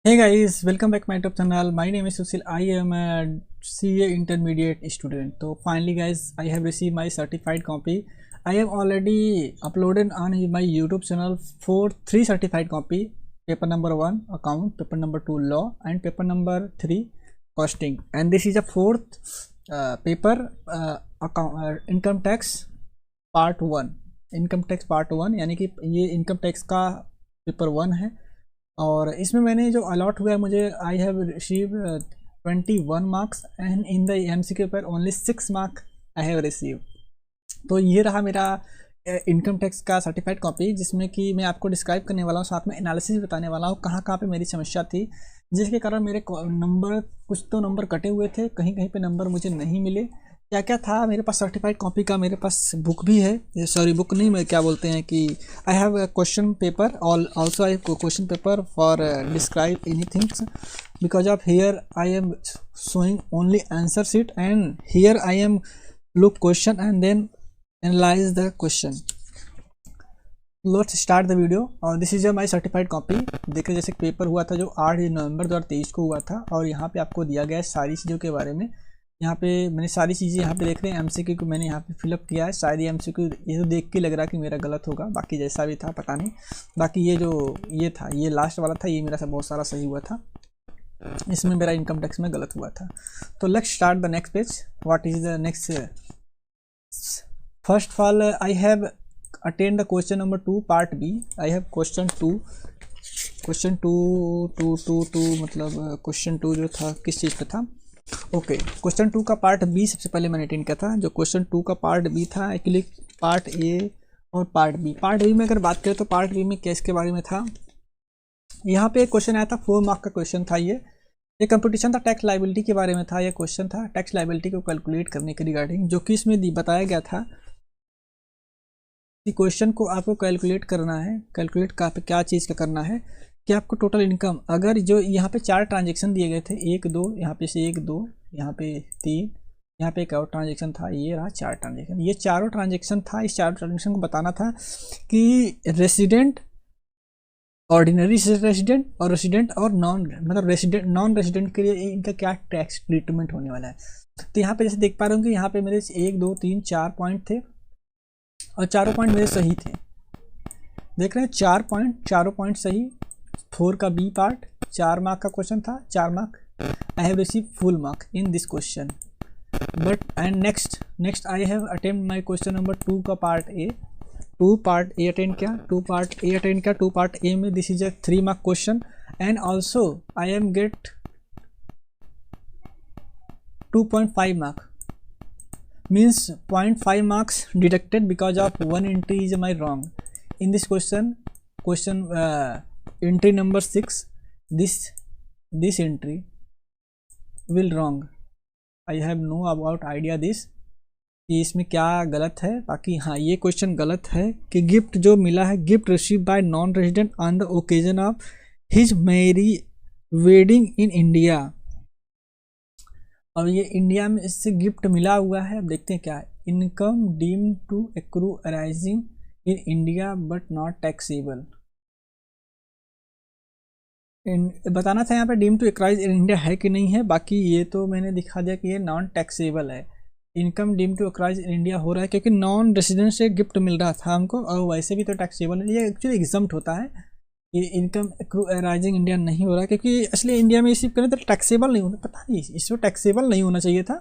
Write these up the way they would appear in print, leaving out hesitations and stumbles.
Hey guys, welcome back my YouTube channel. My name is Susil. I am a CA intermediate student. So finally guys, I have received my certified copy. I have already uploaded on my YouTube channel for 3 certified copy. Paper number 1 account, paper number 2 law, and paper number 3 costing. And this is a fourth paper account income tax part 1. Income tax part 1 यानी कि ये income tax का paper 1 है और इसमें मैंने जो allot हुआ है मुझे आई have receive 21 marks and in the MCQ paper only 6 mark I have receive. तो ये रहा मेरा इनकम टैक्स का सर्टिफाइड कॉपी जिसमें कि मैं आपको डिस्क्राइब करने वाला हूँ, साथ में एनालिसिस बताने वाला हूँ कहाँ कहाँ पे मेरी समस्या थी जिसके कारण मेरे नंबर कुछ तो नंबर कटे हुए थे, कहीं कहीं पे नंबर मुझे नहीं मिले। क्या क्या था मेरे पास सर्टिफाइड कॉपी का, मेरे पास बुक भी है, सॉरी बुक नहीं, मैं क्या बोलते हैं कि I have question paper also I have question paper for describe anything because of here I am showing only answer sheet and here I am look question and then analyse the question. Let's start the video. और this is my certified copy. देखिए जैसे paper हुआ था जो 8 नवंबर 2023 को हुआ था और यहाँ पे आपको दिया गया है सारी चीज़ों के बारे में। यहाँ पे मैंने सारी चीज़ें यहाँ पे देख रहे हैं एमसीक्यू को मैंने यहाँ पे फिलअप किया है। शायद ये एमसीक्यू ये तो देख के लग रहा है कि मेरा गलत होगा, बाकी जैसा भी था पता नहीं। बाकी ये जो ये था ये लास्ट वाला था, ये मेरा सब बहुत सारा सही हुआ था, इसमें मेरा इनकम टैक्स में गलत हुआ था। तो let's start the next page. What is the next? First of all I have attend the question number 2 part B. I have question two मतलब क्वेश्चन 2 जो था किस चीज़ पे था? ओके, क्वेश्चन 2 का पार्ट बी सबसे पहले मैंने अटेंड किया था। जो क्वेश्चन 2 का पार्ट बी था एक्चुअली पार्ट ए और पार्ट बी। पार्ट बी में अगर बात करें तो पार्ट बी में केस के बारे में था। यहाँ पे एक क्वेश्चन आया था 4 मार्क का क्वेश्चन था। ये कंपटीशन था टैक्स लाइबिलिटी के बारे में था। ये क्वेश्चन था टैक्स लाइबिलिटी को कैलकुलेट करने के रिगार्डिंग, जो कि इसमें बताया गया था कि क्वेश्चन को आपको कैलकुलेट करना है। कैलकुलेट का क्या चीज़ का करना है कि आपको टोटल इनकम, अगर जो यहाँ पे 4 ट्रांजेक्शन दिए गए थे 1 2 यहाँ पे से 1 2 यहाँ पे 3 यहाँ पे एक और ट्रांजेक्शन था, ये रहा 4 ट्रांजेक्शन। ये चारों ट्रांजेक्शन था। इस 4 ट्रांजेक्शन को बताना था कि रेसिडेंट, ऑर्डिनरी रेसिडेंट और रेसिडेंट और नॉन रेसिडेंट के लिए इनका क्या टैक्स ट्रीटमेंट होने वाला है। तो यहाँ पे जैसे देख पा रहे हो कि यहाँ पे मेरे 1 2 3 4 पॉइंट थे और चारों पॉइंट मेरे सही थे। देख रहे हैं 4 पॉइंट सही। 4 का बी पार्ट 4 मार्क का क्वेश्चन था, 4 mark. I have receive full mark in this question but and next I have attempt my question number 2 का part A. 2 part A attend किया, 2 पार्ट ए अटेंड किया। 2 पार्ट ए में this is a 3 mark question and also I am get 2.5 mark, means 0.5 marks deducted because of one entry is my wrong in this question entry number 6 this entry will wrong. I have no about idea this कि इसमें क्या गलत है। बाकी हाँ ये question गलत है कि गिफ्ट जो मिला है, gift receive by non resident on the occasion of his marry wedding in India. और ये इंडिया में इससे गिफ्ट मिला हुआ है। अब देखते हैं क्या है। Income deem to accrue arising in India but not taxable. बताना था यहाँ पे deem to accrue in India है कि नहीं है। बाकी ये तो मैंने दिखा दिया कि ये नॉन टैक्सेबल है। Income deem to accrue in India हो रहा है क्योंकि नॉन रेसिडेंट से गिफ्ट मिल रहा था हमको और वैसे भी तो टैक्सेबल है। ये एक्चुअली एग्जम्प्ट होता है। ये इनकम एक्रू अराइजिंग इंडिया नहीं हो रहा क्योंकि असली इंडिया में रिसीव करें तो टैक्सेबल नहीं होना, पता नहीं इसमें टैक्सेबल नहीं होना चाहिए था।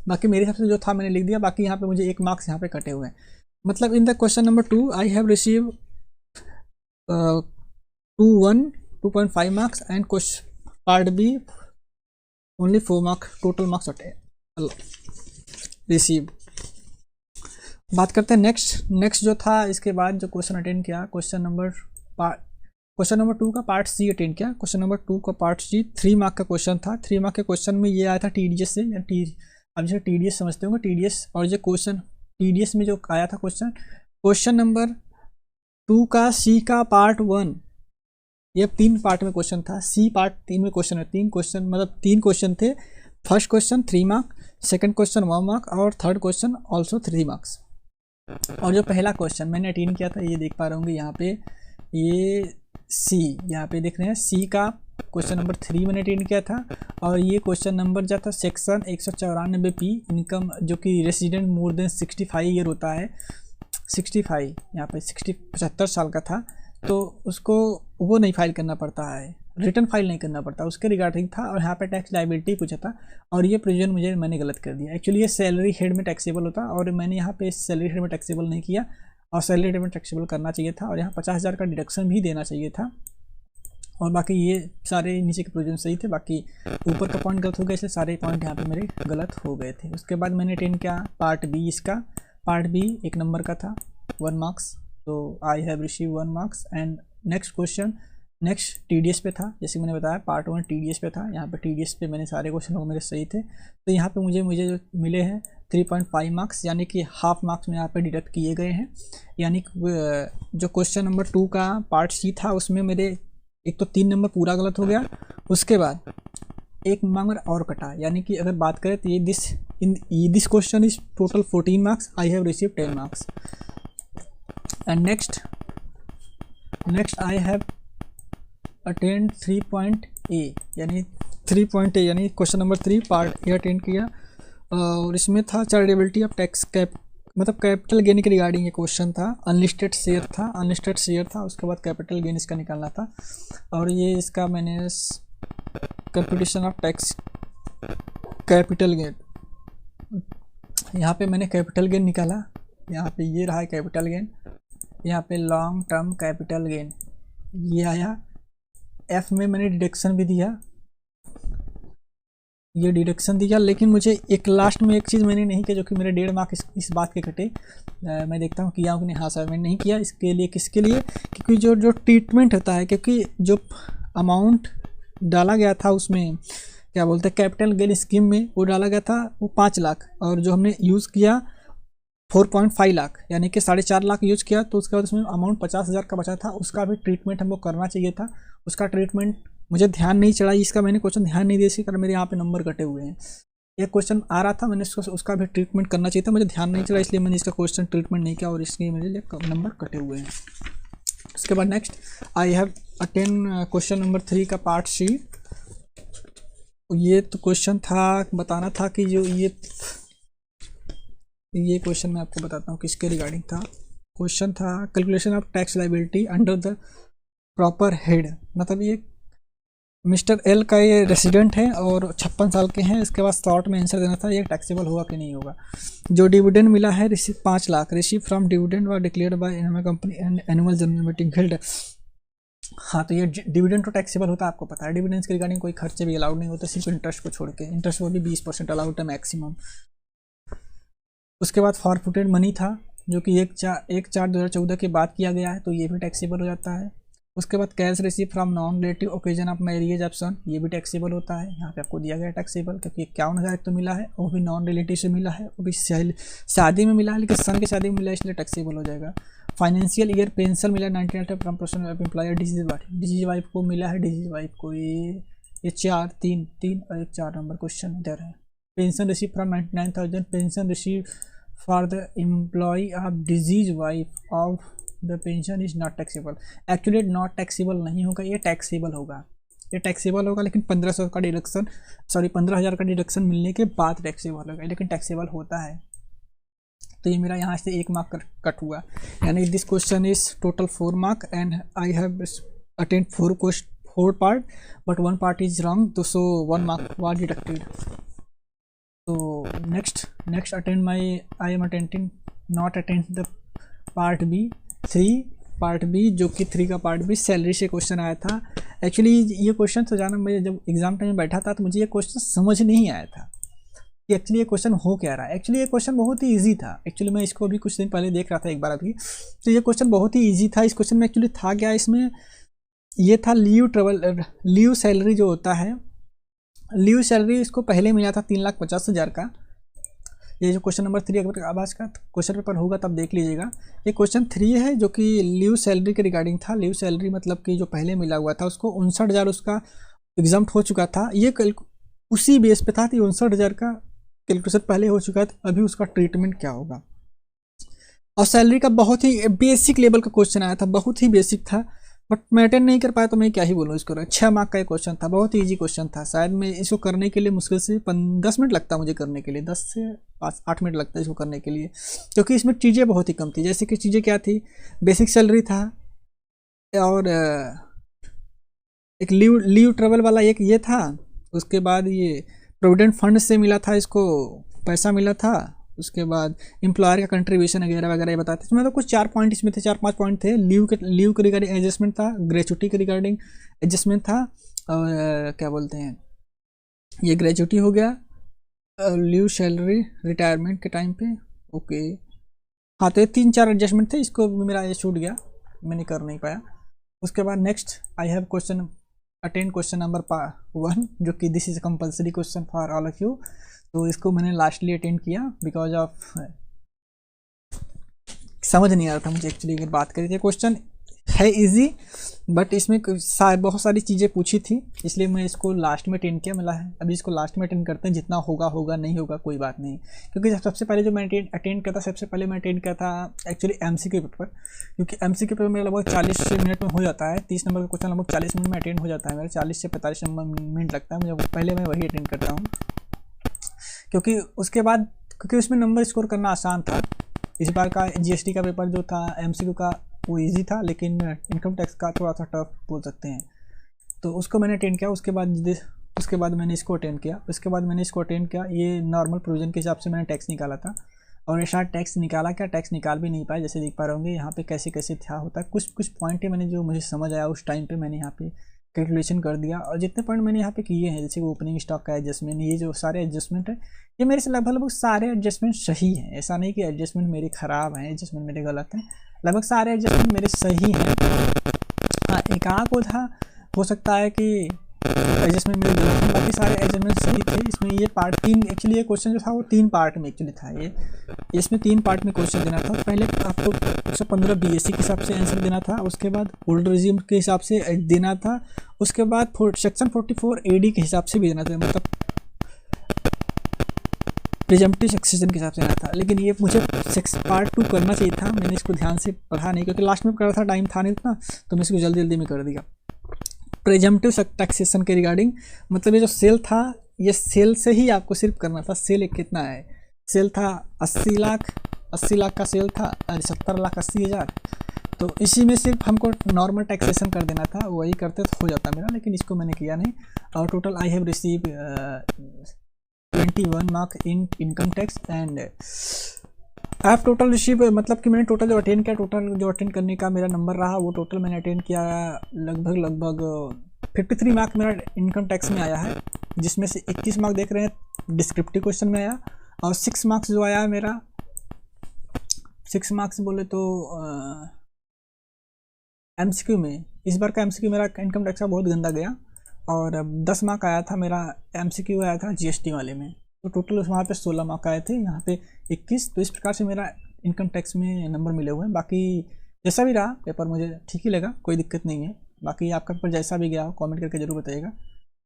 बाकी मेरे हिसाब से जो था मैंने लिख दिया। बाकी यहाँ पे मुझे 1 मार्क्स यहाँ पे कटे हुए हैं। मतलब in the question number 2 I have receive 2.5 marks and question part B only 4 marks, total marks अटे रिसीव। बात करते हैं नेक्स्ट जो था। इसके बाद जो क्वेश्चन अटेंड किया क्वेश्चन नंबर 2 का पार्ट सी अटेंड किया। क्वेश्चन नंबर 2 का पार्ट सी 3 मार्क का क्वेश्चन था। 3 मार्क के क्वेश्चन में ये आया था टीडीएस से। अब जैसे टीडीएस समझते होंगे, टीडीएस और जो क्वेश्चन टीडीएस में जो आया था क्वेश्चन नंबर 2 का सी का पार्ट 1, ये 3 पार्ट में क्वेश्चन था। सी पार्ट 3 में क्वेश्चन है। 3 क्वेश्चन मतलब 3 क्वेश्चन थे। First question 3 mark, second question 1 mark और थर्ड क्वेश्चन ऑल्सो 3 मार्क्स। और जो पहला क्वेश्चन मैंने अटेंड किया था ये देख पा रहे होंगे यहाँ पे, ये सी यहाँ पे देख रहे हैं सी का क्वेश्चन नंबर 3 मैंने अटेंड किया था। और ये क्वेश्चन नंबर जो था सेक्शन 194 P इनकम, जो कि रेसिडेंट मोर देन 65 ईयर होता है, 65 यहाँ पे 75 साल का था, तो उसको वो नहीं फाइल करना पड़ता है, रिटर्न फाइल नहीं करना पड़ता, उसके रिगार्डिंग था। और यहाँ पे टैक्स लायबिलिटी पूछा था, और ये प्रोविजन मैंने गलत कर दिया। एक्चुअली ये सैलरी हेड में टैक्सेबल होता, और मैंने यहाँ पे सैलरी हेड में टैक्सेबल नहीं किया, और सैलरी हेड में टैक्सेबल करना चाहिए था, और यहाँ 50,000 का डिडक्शन भी देना चाहिए था। और बाकी ये सारे नीचे के प्रोविजन सही थे, बाकी ऊपर का पॉइंट गलत हो गया, इसलिए सारे पॉइंट यहाँ पे मेरे गलत हो गए थे। उसके बाद मैंने अटेंड किया पार्ट बी। इसका पार्ट बी 1 नंबर का था, 1 मार्क्स, तो आई have receive 1 marks. And next question next TDS पे था, जैसे मैंने बताया पार्ट 1 TDS पे था। यहाँ पे TDS पे मैंने सारे क्वेश्चन मेरे सही थे, तो यहाँ पे मुझे जो मिले हैं 3.5 मार्क्स, यानी कि हाफ मार्क्स में यहाँ पे डिडक्ट किए गए हैं। यानी जो क्वेश्चन नंबर 2 का पार्ट सी था, उसमें मेरे एक तो 3 नंबर पूरा गलत हो गया, उसके बाद 1 नंबर और कटा। यानी कि अगर बात करें तो ये this question is total 14 marks, I have receive 10 marks. And next I have attend 3.A, यानी 3.A यानी question number 3 part A attend किया। और इसमें था चार्जेबिलिटी ऑफ टैक्स मतलब कैपिटल गेन के रिगार्डिंग ये क्वेश्चन था। अनलिस्टेड शेयर था, उसके बाद कैपिटल गेन इसका निकालना था। और ये इसका मैंने computation of tax capital gain, यहाँ पे मैंने कैपिटल गेन निकाला। यहाँ पे ये रहा है कैपिटल गेन, यहाँ पे लॉन्ग टर्म कैपिटल गेन ये आया। एफ में मैंने डिडक्शन भी दिया, ये डिडक्शन दिया, लेकिन मुझे एक लास्ट में एक चीज़ मैंने नहीं किया, जो कि मेरे 1.5 मार्क्स इस बात के कटे। मैं देखता हूँ किया हूँ कि नहीं। हाँ सर, मैंने नहीं किया। इसके लिए किसके लिए? क्योंकि जो ट्रीटमेंट होता है, क्योंकि जो अमाउंट डाला गया था उसमें क्या बोलते हैं कैपिटल गेन स्कीम में, वो डाला गया था वो 5 लाख, और जो हमने यूज़ किया 4.5 लाख, यानी कि 4.5 लाख यूज किया। तो उसके बाद उसमें अमाउंट 50,000 का बचा था, उसका भी ट्रीटमेंट हमको करना चाहिए था। उसका ट्रीटमेंट मुझे ध्यान नहीं चढ़ा, इसका मैंने क्वेश्चन ध्यान नहीं दिया, इसी कारण मेरे यहाँ पे नंबर कटे हुए हैं। एक क्वेश्चन आ रहा था, मैंने उसका भी ट्रीटमेंट करना चाहिए था, मुझे ध्यान नहीं चला, इसलिए मैंने इसका क्वेश्चन ट्रीटमेंट नहीं किया, और इसलिए मेरे लिए नंबर कटे हुए हैं। उसके बाद next I have attend question number 3 का पार्ट सी। ये तो क्वेश्चन था, बताना था कि जो ये क्वेश्चन मैं आपको बताता हूँ किसके रिगार्डिंग था। क्वेश्चन था calculation of tax liability under the proper head, मतलब ये मिस्टर एल का ये रेसिडेंट है और 56 साल के हैं। इसके बाद शॉर्ट में आंसर देना था ये टैक्सेबल होगा कि नहीं होगा। जो डिविडेंड मिला है 5 लाख रिसीव फ्रॉम डिविडेंड व declared by animal company and annual general meeting held. हाँ, तो ये डिविडेंड तो टैक्सेबल होता है, आपको पता है। डिविडेंड्स के रिगार्डिंग कोई खर्चे भी अलाउड नहीं होते, सिर्फ इंटरेस्ट को छोड़ के। इंटरेस्ट वो भी 20% अलाउड है मैक्सिमम। उसके बाद फॉरफिटेड मनी था, जो कि 1/4/2014 के बाद किया गया है, तो ये भी टैक्सेबल हो जाता है। उसके बाद cash receive from non relative occasion of marriage option, ये भी टैक्सेबल होता है। यहाँ पे आपको दिया गया टैक्सेबल, क्योंकि 51,000 तो मिला है, वो भी नॉन रिलेटिव से मिला है, वो भी शादी में मिला है, लेकिन सन की शादी में मिला है, इसलिए टैक्सेबल हो जाएगा। फाइनेंशियल ईयर पेंशन मिला 99 from person of employer disease wife को मिला है, डिजीज वाइफ को ये 3 और 4 नंबर क्वेश्चन इधर है। Pension receive from 99,000 pension receive for the employ of deceased wife of the pension is not taxable. Actually not taxable नहीं होगा, ये टैक्सेबल होगा, ये टैक्सेबल होगा, लेकिन 1500 का डिडक्शन 15,000 का डिडक्शन मिलने के बाद टैक्सेबल होगा, लेकिन टैक्सेबल होता है। तो ये मेरा यहाँ से 1 मार्क कट हुआ, यानी this question is total 4 mark and I have attend 4 part but 1 part is wrong, तो सो 1 मार्क वाज डिडक्टेड। तो next attend I am attending not attend the part B, जो कि 3 का पार्ट बी सैलरी से question आया था। Actually ये question तो जाना, मैं जब एग्जाम टाइम में बैठा था तो मुझे ये क्वेश्चन समझ नहीं आया था कि एक्चुअली ये क्वेश्चन हो क्या रहा है। एक्चुअली ये क्वेश्चन बहुत ही इजी था। एक्चुअली मैं इसको अभी कुछ दिन पहले देख रहा था एक बार अभी, तो ये क्वेश्चन बहुत ही ईजी था। इस क्वेश्चन में एक्चुअली था क्या, इसमें ये था लीव सैलरी जो होता है, लीव सैलरी इसको पहले मिला था 3,50,000 का। ये जो क्वेश्चन नंबर 3 अगर आवाज़ का क्वेश्चन पेपर होगा तब देख लीजिएगा। ये क्वेश्चन 3 है, जो कि लीव सैलरी के रिगार्डिंग था। लीव सैलरी मतलब कि जो पहले मिला हुआ था उसको 59,000 उसका एग्जाम्प्ट हो चुका था। ये उसी बेस पे था कि 59,000 का कैलकुलेशन पहले हो चुका था, अभी उसका ट्रीटमेंट क्या होगा। और सैलरी का बहुत ही बेसिक लेवल का क्वेश्चन आया था, बहुत ही बेसिक था। बट मैं अटेंड नहीं कर पाया तो मैं क्या ही बोलूँ इसको। 6 मार्क का एक क्वेश्चन था, बहुत ही ईजी क्वेश्चन था। शायद मैं इसको करने के लिए मुश्किल से 10 मिनट लगता मुझे करने के लिए, 10 से 8 मिनट लगता है इसको करने के लिए, क्योंकि इसमें चीज़ें बहुत ही कम थी। जैसे कि चीज़ें क्या थी, बेसिक सैलरी था, और एक लीव ट्रेवल वाला एक ये था, उसके बाद ये प्रोविडेंट फंड से मिला था इसको पैसा मिला था, उसके बाद एम्प्लॉयर का कंट्रीब्यूशन वगैरह वगैरह ये बताते थे। मतलब कुछ 4 पॉइंट इसमें थे, 4-5 पॉइंट थे। लीव के रिगार्डिंग एडजस्टमेंट था, ग्रेचुटी के रिगार्डिंग एडजस्टमेंट था, और क्या बोलते हैं, ये ग्रेचुटी हो गया, लीव सैलरी रिटायरमेंट के टाइम पे, ओके। हाँ, तो ये 3-4 एडजस्टमेंट थे, इसको मेरा ये छूट गया, मैंने कर नहीं पाया। उसके बाद next I have question attend question number 1, जो कि this is compulsory question for all of you. तो इसको मैंने लास्टली अटेंड किया बिकॉज ऑफ समझ नहीं आ रहा था मुझे एक्चुअली। अगर बात करें तो क्वेश्चन है इजी, बट इसमें बहुत सारी चीज़ें पूछी थी, इसलिए मैं इसको लास्ट में अटेंड किया। मिला है अभी इसको लास्ट में अटेंड करते हैं, जितना होगा होगा, नहीं होगा कोई बात नहीं। क्योंकि सबसे पहले जो मैं अटेंड किया था, सबसे पहले मैं अटेंड किया था एक्चुअली MCQ पेपर, क्योंकि MCQ पेपर मेरा लगभग 40 मिनट में हो जाता है। 30 नंबर का क्वेश्चन लगभग 40 मिनट में अटेंड हो जाता है मेरा, 40 से 45 मिनट लगता है मुझे, पहले मैं वही अटेंड करता हूँ। क्योंकि उसके बाद, क्योंकि उसमें नंबर स्कोर करना आसान था। इस बार का GST का पेपर जो था MCQ का, वो इजी था, लेकिन इनकम टैक्स का थोड़ा सा टफ बोल सकते हैं। तो उसको मैंने अटेंड किया। उसके बाद मैंने इसको अटेंड किया। ये नॉर्मल प्रोविजन के हिसाब से मैंने टैक्स निकाला था, और ऐसा टैक्स निकाला क्या, टैक्स निकाल भी नहीं पाया। जैसे देख पा रहे होंगे यहाँ पे कैसे कैसे क्या होता है, कुछ पॉइंट है मैंने जो मुझे समझ आया उस टाइम पे, मैंने यहाँ पे कैलकुलेशन कर दिया। और जितने पॉइंट मैंने यहाँ पे किए हैं, जैसे ओपनिंग स्टॉक का एडजस्टमेंट, ये जो सारे एडजस्टमेंट है, ये मेरे से लगभग सारे एडजस्टमेंट सही हैं। ऐसा नहीं कि एडजस्टमेंट मेरे ख़राब हैं, एडजस्टमेंट मेरे गलत हैं, लगभग सारे एडजस्टमेंट मेरे सही हैं। हाँ, एक आध था हो सकता है कि एडजस्टमेंट मेरे गलत हैं, बाकी सारे एडजस्टमेंट सही थे। इसमें ये पार्ट 3 एक्चुअली, ये क्वेश्चन जो था वो 3 पार्ट में एक्चुअली था। ये इसमें 3 पार्ट में क्वेश्चन देना था। पहले आपको 115 BSc के हिसाब से आंसर देना था, उसके बाद ओल्ड रेजिम के हिसाब से देना था, उसके बाद सेक्शन 44 AD के हिसाब से भी देना था, मतलब प्रिजम्पटिव सक्सेशन के हिसाब से देना था। लेकिन ये मुझे पार्ट 2 करना चाहिए था, मैंने इसको ध्यान से पढ़ा नहीं, क्योंकि लास्ट में कर रहा था, टाइम था नहीं उतना, तो मैं इसको जल्दी जल्दी में कर दिया। प्रिजम्पटिव टैक्सेशन के रिगार्डिंग, मतलब ये जो सेल था, ये सेल से ही आपको सिर्फ करना था। सेल एक कितना है, सेल था 80 लाख का सेल था, 70,80,000। तो इसी में सिर्फ हमको नॉर्मल टैक्सेशन कर देना था, वही करते तो हो जाता मेरा, लेकिन इसको मैंने किया नहीं। और total I have receive 21 mark in income tax, and I have total receive, मतलब कि मैंने टोटल जो अटेंड करने का मेरा नंबर रहा, वो टोटल मैंने अटेंड किया लगभग 53 मार्क मेरा इनकम टैक्स में आया है, जिसमें से 21 मार्क देख रहे हैं डिस्क्रिप्टिव क्वेश्चन में आया, और 6 मार्क्स जो आया मेरा, 6 मार्क्स बोले तो MCQ में। इस बार का MCQ मेरा इनकम टैक्स का बहुत गंदा गया, और 10 मार्क आया था मेरा, MCQ आया था GST वाले में। तो टोटल वहाँ पे 16 मार्क आए थे, यहाँ पे 21। तो इस प्रकार से मेरा इनकम टैक्स में नंबर मिले हुए हैं। बाकी जैसा भी रहा पेपर मुझे ठीक ही लगा, कोई दिक्कत नहीं है। बाकी आपका पेपर जैसा भी गया हो कमेंट करके ज़रूर बताइएगा।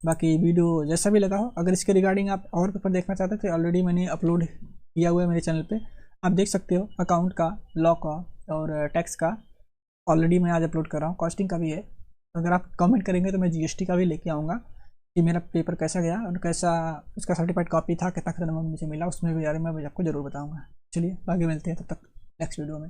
बाकी वीडियो जैसा भी लगा हो, अगर इसके रिगार्डिंग आप और पेपर देखना चाहते हैं तो ऑलरेडी मैंने अपलोड किया हुआ है मेरे चैनल पर, आप देख सकते हो। अकाउंट का, लॉ का और टैक्स का ऑलरेडी मैं आज अपलोड कर रहा हूँ, कॉस्टिंग का भी है। अगर आप कमेंट करेंगे तो मैं GST का भी लेके आऊँगा कि मेरा पेपर कैसा गया और कैसा उसका सर्टिफाइड कॉपी था, कितना नंबर मुझे मिला, उसमें भी यार मैं आपको ज़रूर बताऊँगा। चलिए आगे मिलते हैं, तब तक नेक्स्ट वीडियो में।